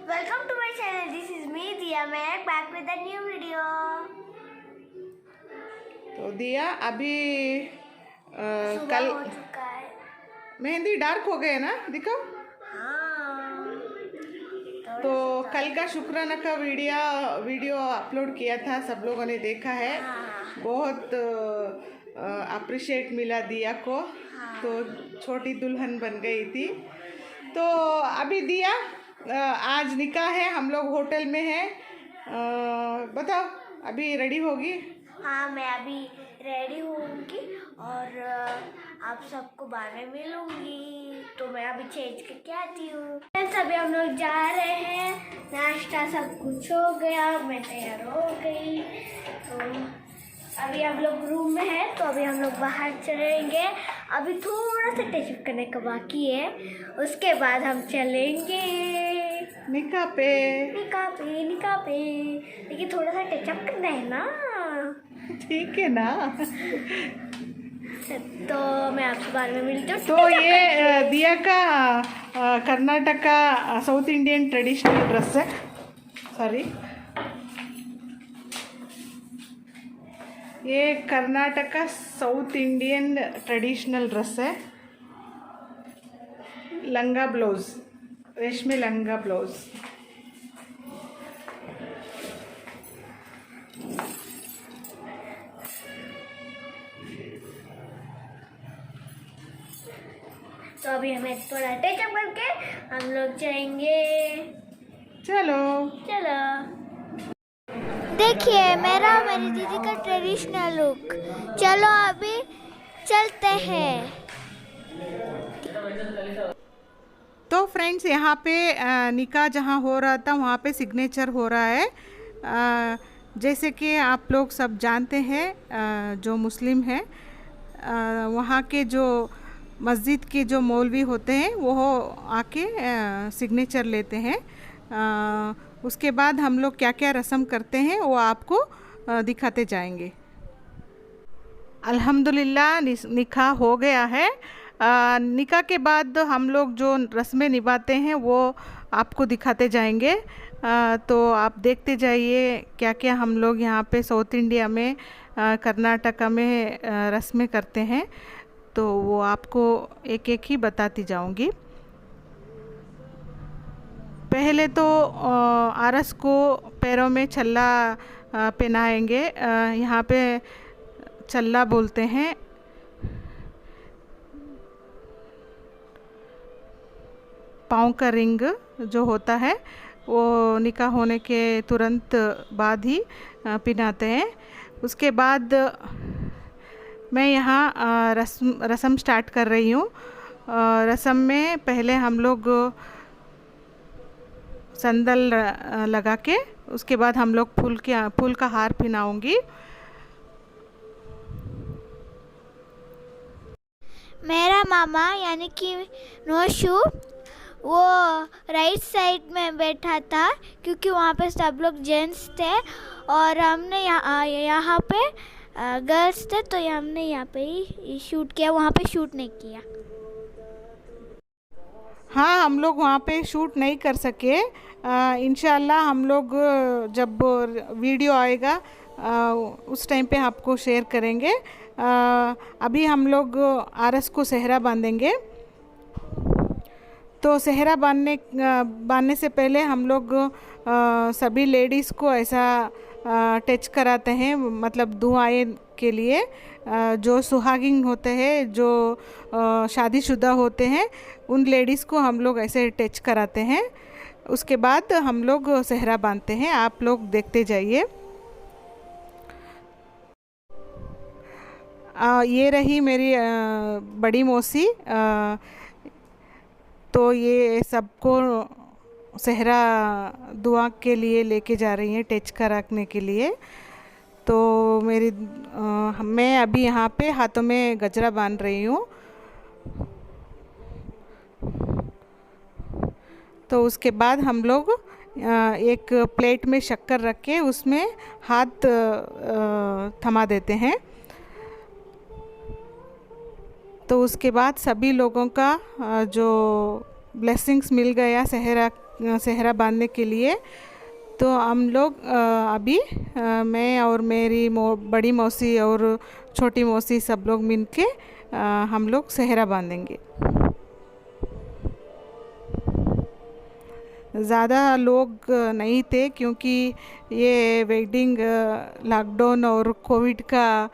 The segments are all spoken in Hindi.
Welcome to my channel. This is me Diya. मैं back with a new video. तो दिया अभी सुबह हो चुका है। मेहंदी डार्क हो गए ना, दिखाओ। हाँ। तो कल का शुक्राना का वीडियो अपलोड किया था, सब लोगों ने देखा है। बहुत अप्रिशिएट मिला दिया को। तो छोटी दुल्हन बन गई थी। तो अभी दिया आज निकाह है, हम लोग होटल में हैं। बताओ अभी रेडी होगी? हाँ, मैं अभी रेडी होंगी और आप सबको बाद में मिलूंगी। तो मैं अभी चेंज करके आती हूँ। अभी हम लोग जा रहे हैं, नाश्ता सब कुछ हो गया, मैं तैयार हो गई। तो अभी हम लोग रूम में हैं, तो अभी हम लोग बाहर चलेंगे। अभी थोड़ा सा टचअप करने का बाकी है, उसके बाद हम चलेंगे निकाह पे। लेकिन थोड़ा सा टचअप करना है ना। ठीक है ना। तो मैं आपसे बाद में मिलती हूँ। तो ये दिया का कर्नाटक का साउथ इंडियन ट्रेडिशनल ड्रेस है। सॉरी, ये कर्नाटक का साउथ इंडियन ट्रेडिशनल ड्रेस है। लंगा ब्लाउज, रेशमी लंगा ब्लाउज। तो अभी हमें थोड़ा टचअप करके हम लोग जाएंगे। चलो देखिए मेरा और मेरी दीदी का ट्रेडिशनल लुक। चलो अभी चलते हैं। तो फ्रेंड्स, यहाँ पे निकाह जहाँ हो रहा था वहाँ पे सिग्नेचर हो रहा है। जैसे कि आप लोग सब जानते हैं, जो मुस्लिम हैं वहाँ के जो मस्जिद के जो मौलवी होते हैं वो आके सिग्नेचर लेते हैं। उसके बाद हम लोग क्या क्या रस्म करते हैं वो आपको दिखाते जाएंगे। अल्हम्दुलिल्लाह निकाह हो गया है। निकाह के बाद हम लोग जो रस्में निभाते हैं वो आपको दिखाते जाएंगे। तो आप देखते जाइए क्या क्या हम लोग यहाँ पे साउथ इंडिया में कर्नाटका में रस्में करते हैं। तो वो आपको एक एक ही बताती जाऊंगी। पहले तो आरस को पैरों में छल्ला पहनाएंगे। यहाँ पे छल्ला बोलते हैं। पाँव का रिंग जो होता है वो निकाह होने के तुरंत बाद ही पहनाते हैं। उसके बाद मैं यहाँ रस्म स्टार्ट कर रही हूँ। रस्म में पहले हम लोग संदल लगा के, उसके बाद हम लोग फूल का हार पहनाऊंगी। मेरा मामा यानी कि नोशू वो राइट साइड में बैठा था, क्योंकि वहाँ पे सब लोग जेंट्स थे और हमने यहाँ पे गर्ल्स थे, तो हमने यहाँ पे ही शूट किया, वहाँ पे शूट नहीं किया। हाँ, हम लोग वहाँ पे शूट नहीं कर सके। इंशाल्लाह हम लोग जब वीडियो आएगा उस टाइम पे आपको शेयर करेंगे। अभी हम लोग आरस को सेहरा बांधेंगे। तो सेहरा बांधने से पहले हम लोग सभी लेडीज़ को ऐसा टच कराते हैं, मतलब दुआएं के लिए। जो सुहागिन होते हैं, जो शादीशुदा होते हैं, उन लेडीज़ को हम लोग ऐसे टच कराते हैं। उसके बाद हम लोग सेहरा बांधते हैं। आप लोग देखते जाइए। ये रही मेरी बड़ी मौसी। तो ये सबको सेहरा दुआ के लिए लेके जा रही हैं, टच कराने के लिए। तो मैं अभी यहाँ पे हाथों में गजरा बांध रही हूँ। तो उसके बाद हम लोग एक प्लेट में शक्कर रख के उसमें हाथ थमा देते हैं। तो उसके बाद सभी लोगों का जो ब्लेसिंग्स मिल गया सेहरा बांधने के लिए। तो हम लोग अभी मैं और मेरी बड़ी मौसी और छोटी मौसी सब लोग मिल के हम लोग सेहरा बांधेंगे। ज़्यादा लोग नहीं थे क्योंकि ये वेडिंग लॉकडाउन और कोविड का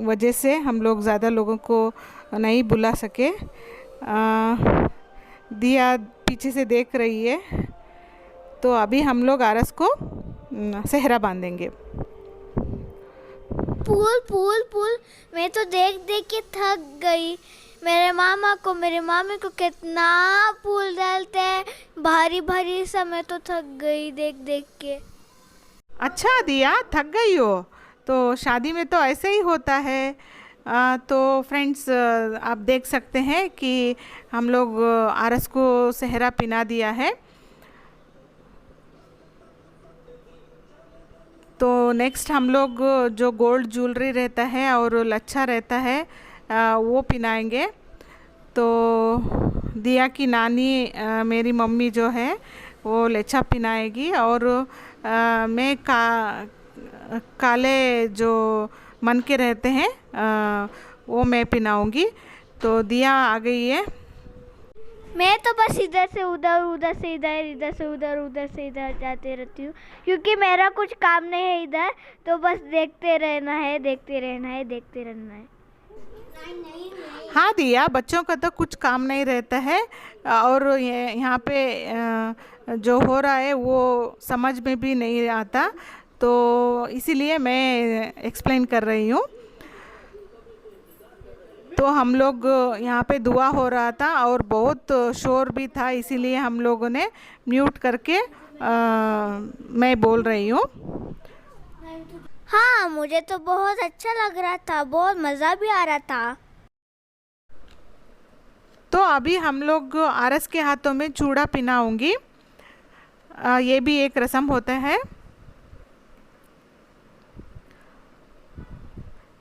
वजह से हम लोग ज़्यादा लोगों को नहीं बुला सके। दिया पीछे से देख रही है। तो अभी हम लोग आरस को सेहरा बांधेंगे। पूल पूल पूल, मैं तो देख देख के थक गई। मेरे मामा को मेरे मामी को कितना पूल डालते हैं, भारी भारी सा। मैं तो थक गई देख देख के। अच्छा दिया, थक गई हो? तो शादी में तो ऐसे ही होता है। तो फ्रेंड्स, आप देख सकते हैं कि हम लोग आरस को सेहरा पिना दिया है। तो नेक्स्ट हम लोग जो गोल्ड ज्वेलरी रहता है और लच्छा रहता है वो पिनाएंगे। तो दिया की नानी मेरी मम्मी जो है वो लच्छा पिनाएगी और मैं काले जो मन के रहते हैं वो मैं पिनाऊंगी। तो दिया आ गई है। मैं तो बस इधर से उधर, उधर से इधर, इधर से उधर, उधर से इधर जाते रहती हूँ क्योंकि मेरा कुछ काम नहीं है इधर। तो बस देखते रहना है, देखते रहना है, देखते रहना है। हाँ दिया, बच्चों का तो कुछ काम नहीं रहता है और यहाँ पे जो हो रहा है वो समझ में भी नहीं आता। तो इसीलिए मैं एक्सप्लेन कर रही हूँ। तो हम लोग यहाँ पे दुआ हो रहा था और बहुत शोर भी था, इसीलिए हम लोगों ने म्यूट करके मैं बोल रही हूँ। हाँ, मुझे तो बहुत अच्छा लग रहा था, बहुत मज़ा भी आ रहा था। तो अभी हम लोग आरस के हाथों में चूड़ा पिनाऊंगी। ये भी एक रस्म होता है।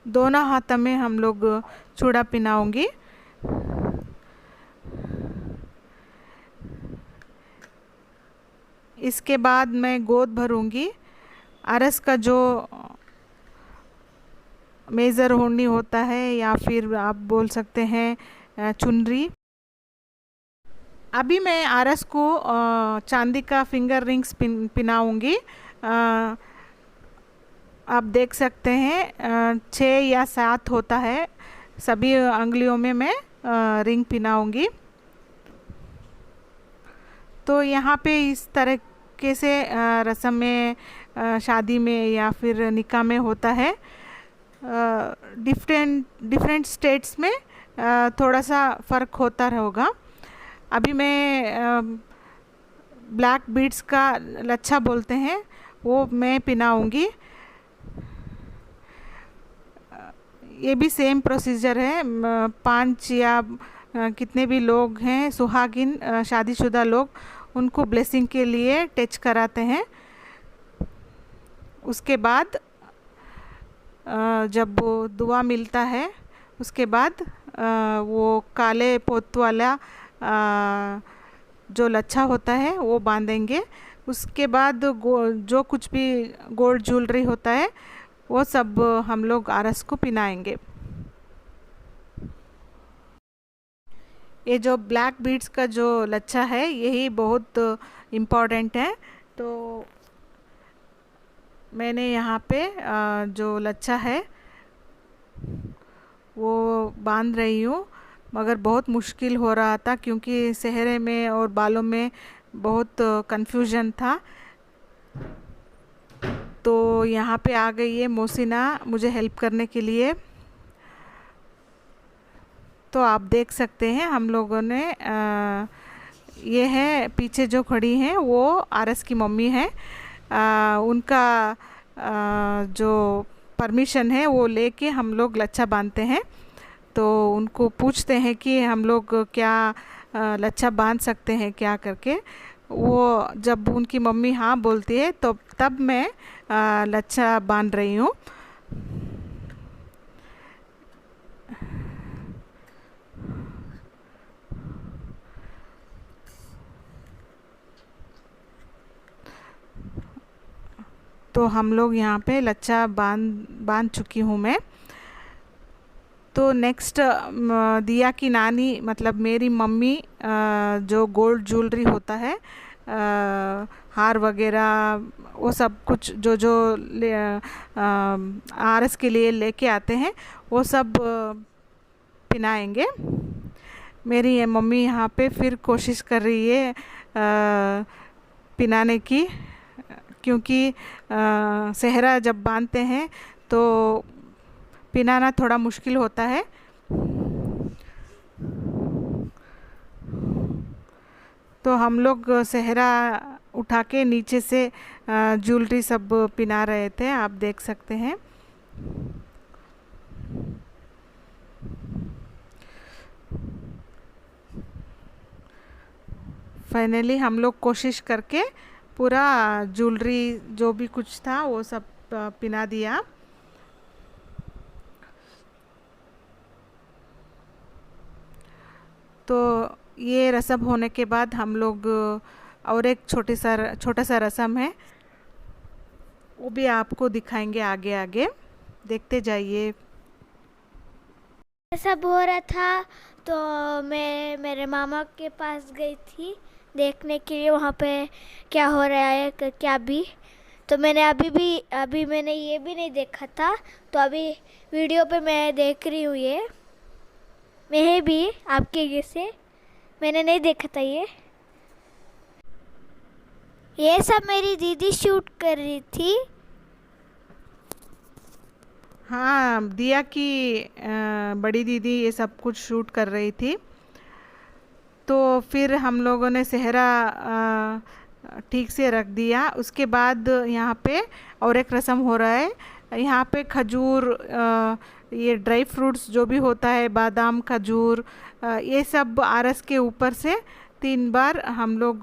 दोनों हाथों में हम लोग चूड़ा पिनाऊंगी। इसके बाद मैं गोद भरूंगी। आरस का जो मेज़र ओढ़नी होता है या फिर आप बोल सकते हैं चुनरी। अभी मैं आरस को चांदी का फिंगर रिंग्स पिनाऊंगी। आप देख सकते हैं 6 या 7 होता है। सभी अंगुलियों में मैं रिंग पिनाऊंगी। तो यहाँ पे इस तरीके से रस्म में शादी में या फिर निकाह में होता है। डिफरेंट स्टेट्स में थोड़ा सा फ़र्क होता होगा। अभी मैं ब्लैक बीड्स का लच्छा बोलते हैं वो मैं पिनाऊंगी। ये भी सेम प्रोसीजर है। 5 या कितने भी लोग हैं सुहागिन शादीशुदा लोग, उनको ब्लेसिंग के लिए टच कराते हैं। उसके बाद जब वो दुआ मिलता है उसके बाद वो काले पोत वाला जो लच्छा होता है वो बांधेंगे। उसके बाद जो कुछ भी गोल्ड ज्वेलरी होता है वो सब हम लोग आरस को पिनाएंगे। ये जो ब्लैक बीड्स का जो लच्छा है यही बहुत इम्पॉर्टेंट है। तो मैंने यहाँ पे जो लच्छा है वो बांध रही हूँ, मगर बहुत मुश्किल हो रहा था क्योंकि सेहरे में और बालों में बहुत कंफ्यूजन था। तो यहाँ पे आ गई है मोसिना मुझे हेल्प करने के लिए। तो आप देख सकते हैं हम लोगों ने ये है पीछे जो खड़ी हैं वो आरस की मम्मी है। उनका जो परमिशन है वो लेके हम लोग लच्छा बांधते हैं। तो उनको पूछते हैं कि हम लोग क्या लच्छा बांध सकते हैं क्या करके। वो जब उनकी मम्मी हाँ बोलती है तो तब मैं लच्छा बांध रही हूँ। तो हम लोग यहाँ पे लच्छा बांध चुकी हूँ मैं। तो नेक्स्ट दिया की नानी मतलब मेरी मम्मी जो गोल्ड ज्वेलरी होता है, हार वगैरह वो सब कुछ जो जो आरस के लिए लेके आते हैं वो सब पिनाएंगे। मेरी ये मम्मी यहाँ पे फिर कोशिश कर रही है पिनाने की, क्योंकि सेहरा जब बांधते हैं तो पिनाना थोड़ा मुश्किल होता है। तो हम लोग सेहरा उठा के नीचे से ज्वेलरी सब पिना रहे थे, आप देख सकते हैं। फाइनली हम लोग कोशिश करके पूरा ज्वेलरी जो भी कुछ था वो सब पिना दिया। तो ये रस्म होने के बाद हम लोग और एक छोटा सा रस्म है, वो भी आपको दिखाएंगे आगे आगे, देखते जाइए। सब हो रहा था तो मैं मेरे मामा के पास गई थी देखने के लिए वहाँ पे क्या हो रहा है क्या भी। तो मैंने अभी मैंने ये भी नहीं देखा था, तो अभी वीडियो पे मैं देख रही हूँ। मैं भी आपके जैसे मैंने नहीं देखा था ये सब मेरी दीदी शूट कर रही थी। हाँ, दिया की बड़ी दीदी ये सब कुछ शूट कर रही थी। तो फिर हम लोगों ने सेहरा ठीक से रख दिया। उसके बाद यहाँ पे और एक रस्म हो रहा है। यहाँ पे खजूर, ये ड्राई फ्रूट्स जो भी होता है, बादाम, खजूर, ये सब आरस के ऊपर से 3 बार हम लोग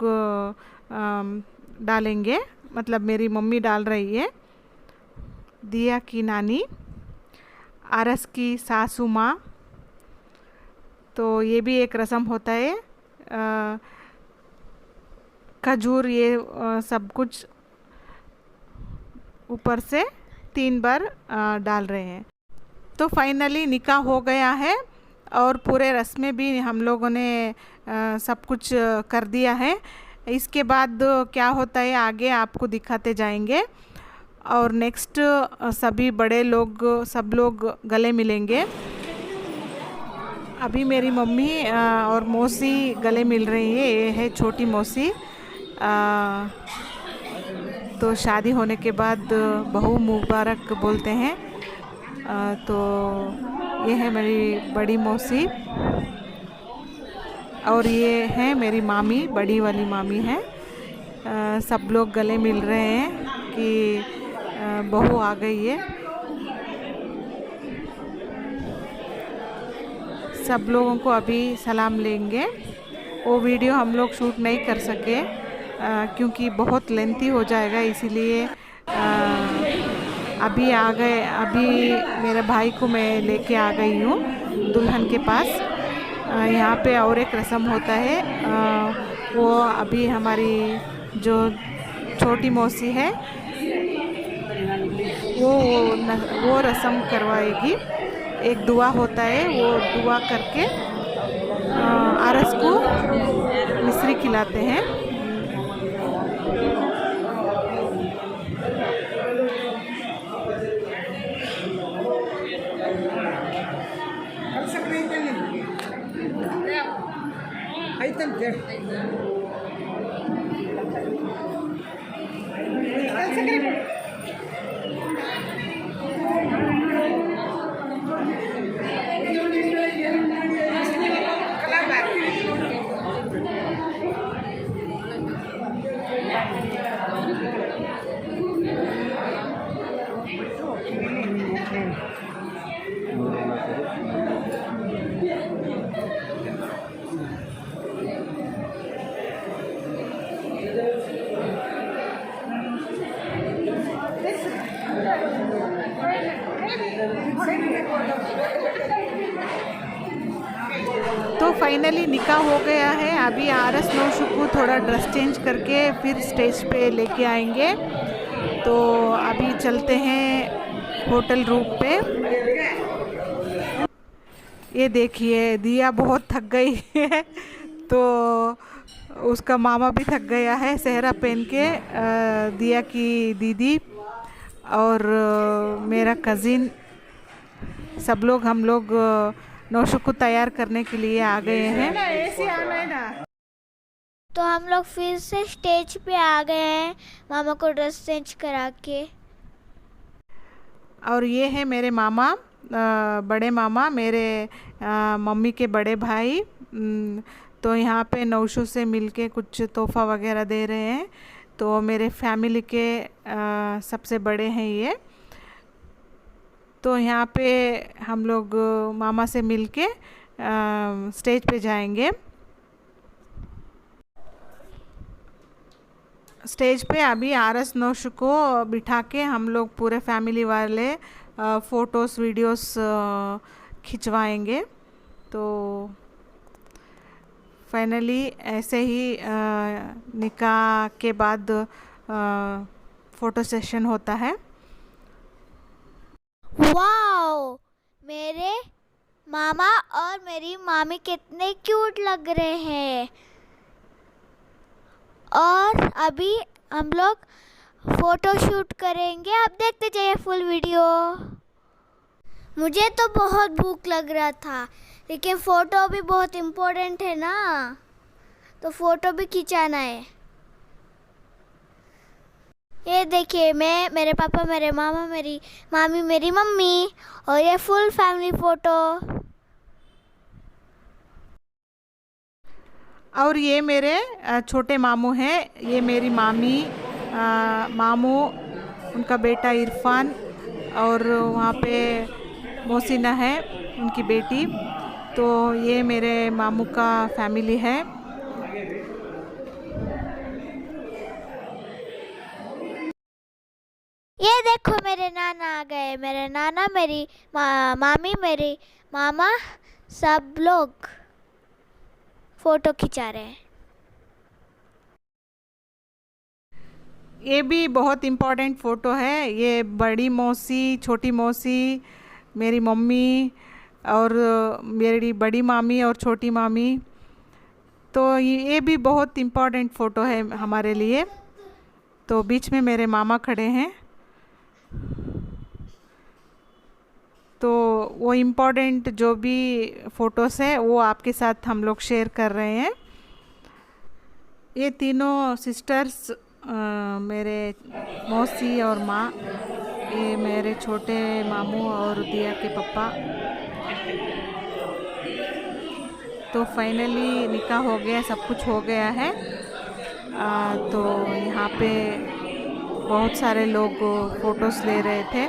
डालेंगे, मतलब मेरी मम्मी डाल रही है, दिया की नानी, आरस की सासू माँ। तो ये भी एक रस्म होता है। खजूर ये सब कुछ ऊपर से 3 बार डाल रहे हैं। तो फाइनली निकाह हो गया है और पूरे रस्में भी हम लोगों ने सब कुछ कर दिया है। इसके बाद क्या होता है आगे आपको दिखाते जाएंगे। और नेक्स्ट सभी बड़े लोग सब लोग गले मिलेंगे। अभी मेरी मम्मी और मौसी गले मिल रही है, ये है छोटी मौसी। तो शादी होने के बाद बहू मुबारक बोलते हैं। तो ये है मेरी बड़ी मौसी और ये है मेरी मामी, बड़ी वाली मामी है। सब लोग गले मिल रहे हैं कि बहू आ गई है। सब लोगों को अभी सलाम लेंगे। वो वीडियो हम लोग शूट नहीं कर सके क्योंकि बहुत लेंथी हो जाएगा, इसीलिए अभी आ गए। अभी मेरे भाई को मैं लेके आ गई हूँ दुल्हन के पास। यहाँ पे और एक रस्म होता है, वो अभी हमारी जो छोटी मौसी है वो रस्म करवाएगी। एक दुआ होता है, वो दुआ करके आरस को मिश्री खिलाते हैं। फाइनली निकाह हो गया है। अभी आरस नौशु को थोड़ा ड्रेस चेंज करके फिर स्टेज पे लेके आएंगे। तो अभी चलते हैं होटल रूम पे। ये देखिए दिया बहुत थक गई है, तो उसका मामा भी थक गया है सेहरा पहन के। दिया की दीदी और मेरा कज़िन सब लोग हम लोग नौशु को तैयार करने के लिए आ गए हैं। तो हम लोग फिर से स्टेज पे आ गए हैं मामा को ड्रेस चेंज करा के। और ये है मेरे मामा, बड़े मामा, मेरे मम्मी के बड़े भाई। तो यहाँ पे नौशु से मिलके कुछ तोहफ़ा वगैरह दे रहे हैं। तो मेरे फैमिली के सबसे बड़े हैं ये। तो यहाँ पे हम लोग मामा से मिलके स्टेज पे जाएंगे। स्टेज पे अभी आरस नौशु को बिठा के हम लोग पूरे फैमिली वाले फ़ोटोज़ वीडियोस खिंचवाएंगे। तो फाइनली ऐसे ही निकाह के बाद फ़ोटो सेशन होता है। वाओ, मेरे मामा और मेरी मामी कितने क्यूट लग रहे हैं। और अभी हम लोग फोटो शूट करेंगे। आप देखते जाइए फुल वीडियो। मुझे तो बहुत भूख लग रहा था, लेकिन फ़ोटो भी बहुत इम्पोर्टेंट है ना, तो फ़ोटो भी खिंचाना है। ये देखिए मैं, मेरे पापा, मेरे मामा, मेरी मामी, मेरी मम्मी और ये फुल फैमिली फ़ोटो। और ये मेरे छोटे मामू हैं। ये मेरी मामी, मामू, उनका बेटा इरफान, और वहाँ पे मोहसिना है उनकी बेटी। तो ये मेरे मामू का फैमिली है। ये देखो मेरे नाना आ गए। मेरे नाना, मेरी मामी, मेरी मामा, सब लोग फोटो खिंचा रहे हैं। ये भी बहुत इम्पोर्टेंट फ़ोटो है। ये बड़ी मौसी, छोटी मौसी, मेरी मम्मी और मेरी बड़ी मामी और छोटी मामी। तो ये भी बहुत इम्पोर्टेंट फ़ोटो है हमारे लिए। तो बीच में मेरे मामा खड़े हैं। तो वो इम्पोर्टेंट जो भी फ़ोटोज़ है वो आपके साथ हम लोग शेयर कर रहे हैं। ये तीनों सिस्टर्स, मेरे मौसी और माँ, ये मेरे छोटे मामू और दिया के पापा। तो फाइनली निकाह हो गया, सब कुछ हो गया है। तो यहाँ पे बहुत सारे लोग फ़ोटोज़ ले रहे थे।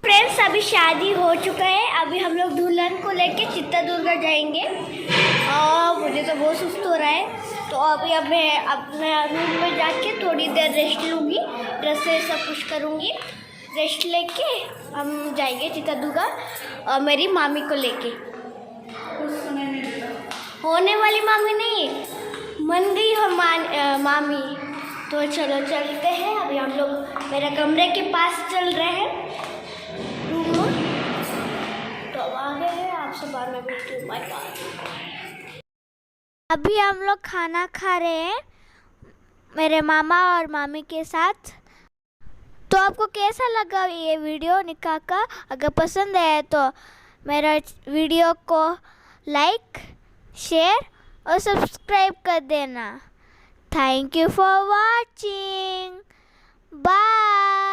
फ्रेंड्स, अभी शादी हो चुका है। अभी हम लोग दुल्हन को लेके चित्रदुर्गा जाएंगे और मुझे तो बहुत सुस्त हो रहा है। तो अभी अब मैं अपने रूम में जाके थोड़ी देर रेस्ट लूँगी, ड्रेस से सब कुछ करूँगी। रेस्ट लेके हम जाएंगे चित्रदुर्गा और मेरी मामी को लेके। होने वाली मामी नहीं, मन गई हो मामी। तो चलो चलते हैं। अभी हम लोग मेरे कमरे के पास चल रहे हैं, तो अब आ गए हैं। आपसे बाद में मिलती हूँ। Bye bye. अभी हम लोग खाना खा रहे हैं मेरे मामा और मामी के साथ। तो आपको कैसा लगा ये वीडियो निकाह का? अगर पसंद है तो मेरा वीडियो को लाइक, शेयर और सब्सक्राइब कर देना। Thank you for watching. Bye.